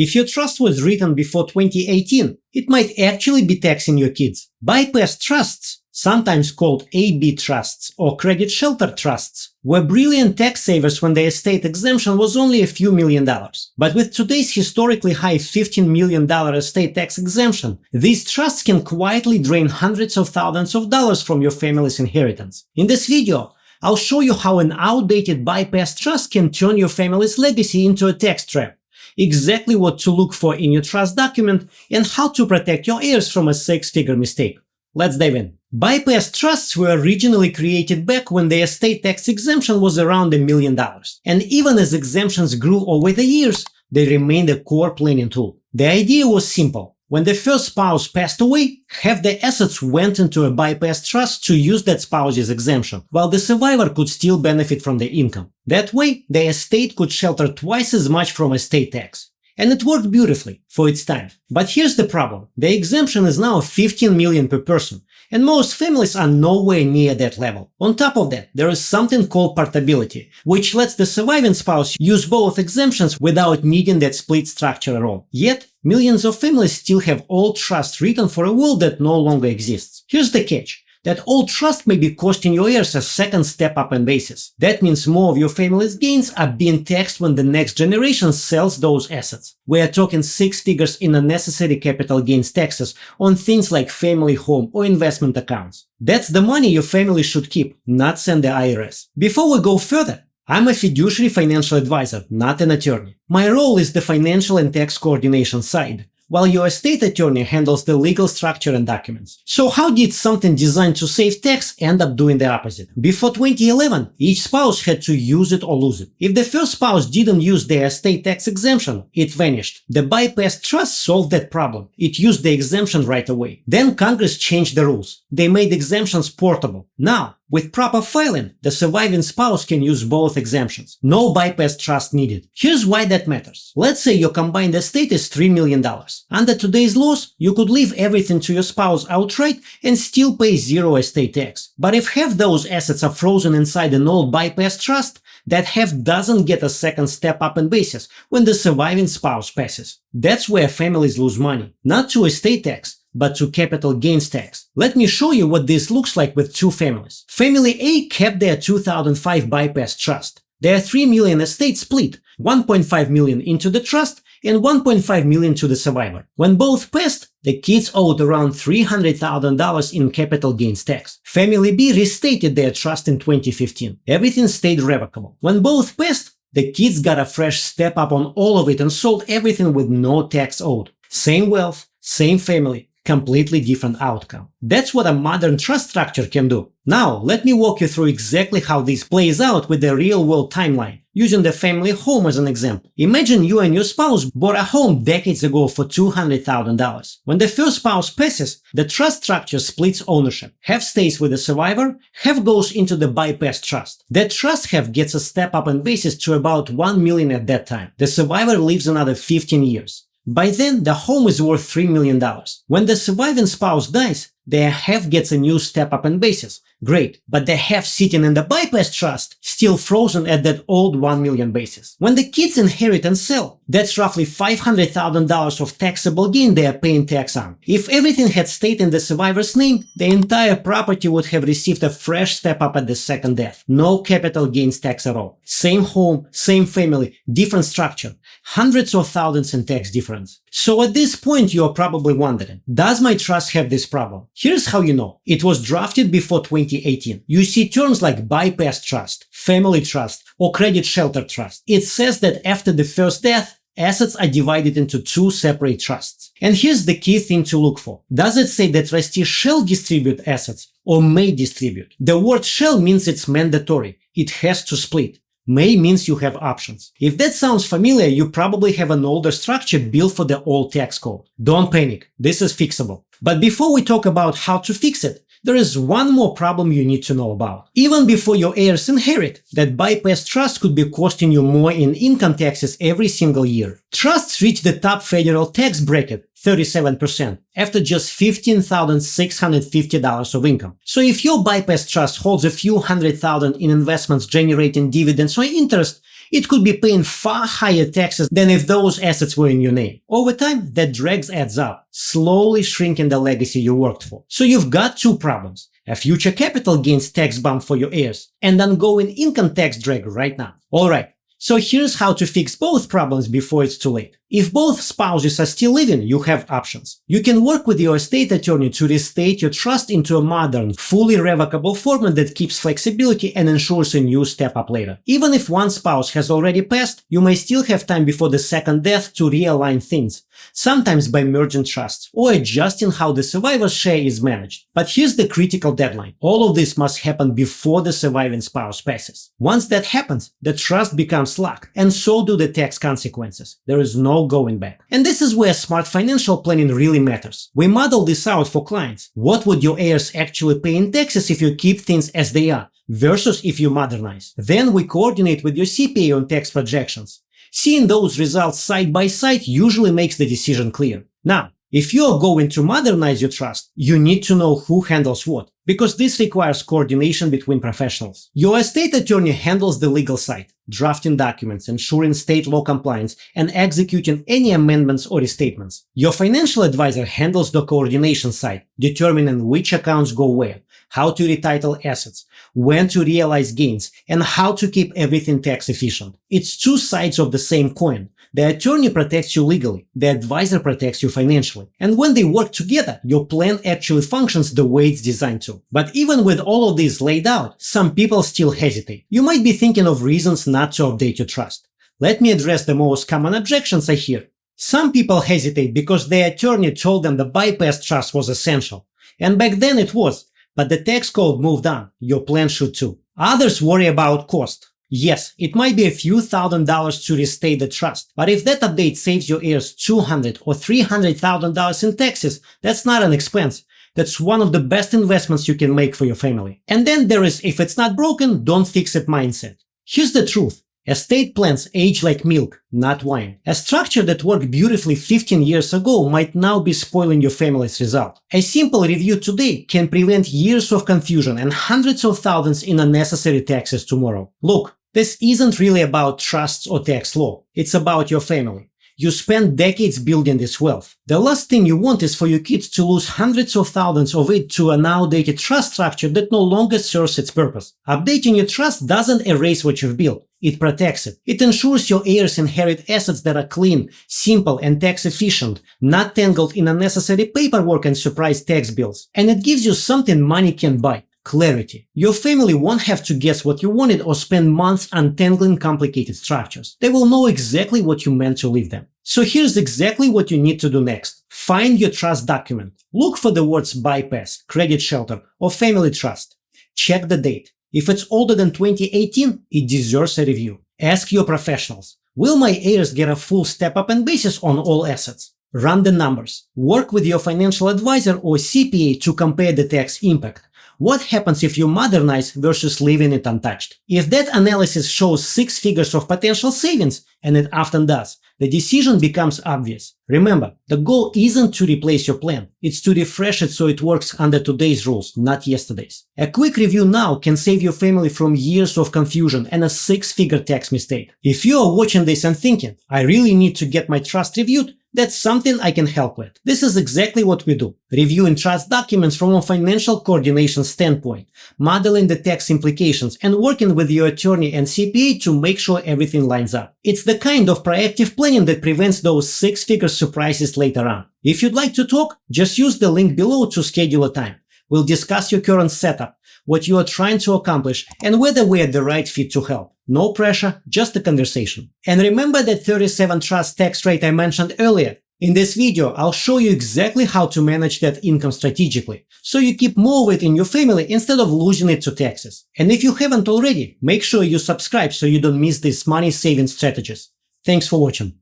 If your trust was written before 2018, it might actually be taxing your kids. Bypass trusts, sometimes called AB trusts or credit shelter trusts, were brilliant tax savers when the estate exemption was only a few $1,000,000. But with today's historically high $15 million estate tax exemption, these trusts can quietly drain hundreds of thousands of dollars from your family's inheritance. In this video, I'll show you how an outdated bypass trust can turn your family's legacy into a tax trap, exactly what to look for in your trust document, and how to protect your heirs from a six-figure mistake. Let's dive in. Bypass trusts were originally created back when the estate tax exemption was around $1 million. And even as exemptions grew over the years, they remained a core planning tool. The idea was simple. When the first spouse passed away, half the assets went into a bypass trust to use that spouse's exemption, while the survivor could still benefit from the income. That way, the estate could shelter twice as much from estate tax. And it worked beautifully for its time. But here's the problem. The exemption is now $15 million per person, and most families are nowhere near that level. On top of that, there is something called portability, which lets the surviving spouse use both exemptions without needing that split structure at all. Yet, millions of families still have old trusts written for a world that no longer exists. Here's the catch. That old trust may be costing your heirs a second step up in basis. That means more of your family's gains are being taxed when the next generation sells those assets. We are talking six figures in unnecessary capital gains taxes on things like family home or investment accounts. That's the money your family should keep, not send the IRS. Before we go further, I'm a fiduciary financial advisor, not an attorney. My role is the financial and tax coordination side, while your estate attorney handles the legal structure and documents. So how did something designed to save tax end up doing the opposite? Before 2011, each spouse had to use it or lose it. If the first spouse didn't use their estate tax exemption, it vanished. The bypass trust solved that problem. It used the exemption right away. Then Congress changed the rules. They made exemptions portable. Now, with proper filing, the surviving spouse can use both exemptions. No bypass trust needed. Here's why that matters. Let's say your combined estate is $3 million. Under today's laws, you could leave everything to your spouse outright and still pay zero estate tax. But if half those assets are frozen inside an old bypass trust, that half doesn't get a second step up in basis when the surviving spouse passes. That's where families lose money. Not to estate tax, but to capital gains tax. Let me show you what this looks like with two families. Family A kept their 2005 bypass trust. Their $3 million estate split, $1.5 million into the trust and $1.5 million to the survivor. When both passed, the kids owed around $300,000 in capital gains tax. Family B restated their trust in 2015. Everything stayed revocable. When both passed, the kids got a fresh step up on all of it and sold everything with no tax owed. Same wealth, same family. Completely different outcome. That's what a modern trust structure can do. Now, let me walk you through exactly how this plays out with the real-world timeline, using the family home as an example. Imagine you and your spouse bought a home decades ago for $200,000. When the first spouse passes, the trust structure splits ownership. Half stays with the survivor, half goes into the bypass trust. That trust half gets a step up in basis to about $1 million at that time. The survivor lives another 15 years. By then, the home is worth $3 million. When the surviving spouse dies, their half gets a new step up in basis. Great, but the half sitting in the bypass trust still frozen at that old $1 million basis. When the kids inherit and sell, that's roughly $500,000 of taxable gain they are paying tax on. If everything had stayed in the survivor's name, the entire property would have received a fresh step up at the second death. No capital gains tax at all. Same home, same family, different structure. Hundreds of thousands in tax difference. So at this point, you're probably wondering, does my trust have this problem? Here's how you know. It was drafted before 2018. You see terms like bypass trust, family trust, or credit shelter trust. It says that after the first death, assets are divided into two separate trusts. And here's the key thing to look for. Does it say the trustee shall distribute assets or may distribute? The word shall means it's mandatory. It has to split. May means you have options. If that sounds familiar, you probably have an older structure built for the old tax code. Don't panic. This is fixable. But before we talk about how to fix it, there is one more problem you need to know about. Even before your heirs inherit, that bypass trust could be costing you more in income taxes every single year. Trusts reach the top federal tax bracket, 37%, after just $15,650 of income. So if your bypass trust holds a few $100,000 in investments generating dividends or interest, it could be paying far higher taxes than if those assets were in your name. Over time, that drag adds up, slowly shrinking the legacy you worked for. So you've got two problems: a future capital gains tax bump for your heirs, and ongoing income tax drag right now. Alright, so here's how to fix both problems before it's too late. If both spouses are still living, you have options. You can work with your estate attorney to restate your trust into a modern, fully revocable format that keeps flexibility and ensures a new step up later. Even if one spouse has already passed, you may still have time before the second death to realign things, sometimes by merging trusts or adjusting how the survivor's share is managed. But here's the critical deadline. All of this must happen before the surviving spouse passes. Once that happens, the trust becomes locked, and so do the tax consequences. There is no going back. And this is where smart financial planning really matters. We model this out for clients. What would your heirs actually pay in taxes if you keep things as they are, versus if you modernize? Then we coordinate with your CPA on tax projections. Seeing those results side by side usually makes the decision clear. Now, if you are going to modernize your trust, you need to know who handles what, because this requires coordination between professionals. Your estate attorney handles the legal side, drafting documents, ensuring state law compliance, and executing any amendments or restatements. Your financial advisor handles the coordination side, determining which accounts go where, how to retitle assets, when to realize gains, and how to keep everything tax efficient. It's two sides of the same coin. The attorney protects you legally, the advisor protects you financially. And when they work together, your plan actually functions the way it's designed to. But even with all of this laid out, some people still hesitate. You might be thinking of reasons not to update your trust. Let me address the most common objections I hear. Some people hesitate because their attorney told them the bypass trust was essential. And back then it was. But the tax code moved on. Your plan should too. Others worry about cost. Yes, it might be a few $1,000s to restate the trust, but if that update saves your heirs $200,000 or $300,000 in taxes, that's not an expense. That's one of the best investments you can make for your family. And then there is, if it's not broken, don't fix it mindset. Here's the truth. Estate plans age like milk, not wine. A structure that worked beautifully 15 years ago might now be spoiling your family's result. A simple review today can prevent years of confusion and hundreds of thousands in unnecessary taxes tomorrow. Look, this isn't really about trusts or tax law. It's about your family. You spent decades building this wealth. The last thing you want is for your kids to lose hundreds of thousands of it to an outdated trust structure that no longer serves its purpose. Updating your trust doesn't erase what you've built. It protects it. It ensures your heirs inherit assets that are clean, simple, and tax efficient, not tangled in unnecessary paperwork and surprise tax bills. And it gives you something money can buy. Clarity. Your family won't have to guess what you wanted or spend months untangling complicated structures. They will know exactly what you meant to leave them. So here's exactly what you need to do next. Find your trust document. Look for the words bypass, credit shelter, or family trust. Check the date. If it's older than 2018, it deserves a review. Ask your professionals. Will my heirs get a full step-up and basis on all assets? Run the numbers. Work with your financial advisor or CPA to compare the tax impact. What happens if you modernize versus leaving it untouched? If that analysis shows 6 figures of potential savings, and it often does, the decision becomes obvious. Remember, the goal isn't to replace your plan, it's to refresh it so it works under today's rules, not yesterday's. A quick review now can save your family from years of confusion and a 6-figure tax mistake. If you are watching this and thinking, I really need to get my trust reviewed, that's something I can help with. This is exactly what we do. Reviewing trust documents from a financial coordination standpoint, modeling the tax implications, and working with your attorney and CPA to make sure everything lines up. It's the kind of proactive planning that prevents those 6-figure surprises later on. If you'd like to talk, just use the link below to schedule a time. We'll discuss your current setup, what you are trying to accomplish, and whether we're the right fit to help. No pressure, just a conversation. And remember that 37 trust tax rate I mentioned earlier? In this video, I'll show you exactly how to manage that income strategically, so you keep more of it in your family instead of losing it to taxes. And if you haven't already, make sure you subscribe so you don't miss these money saving strategies. Thanks for watching.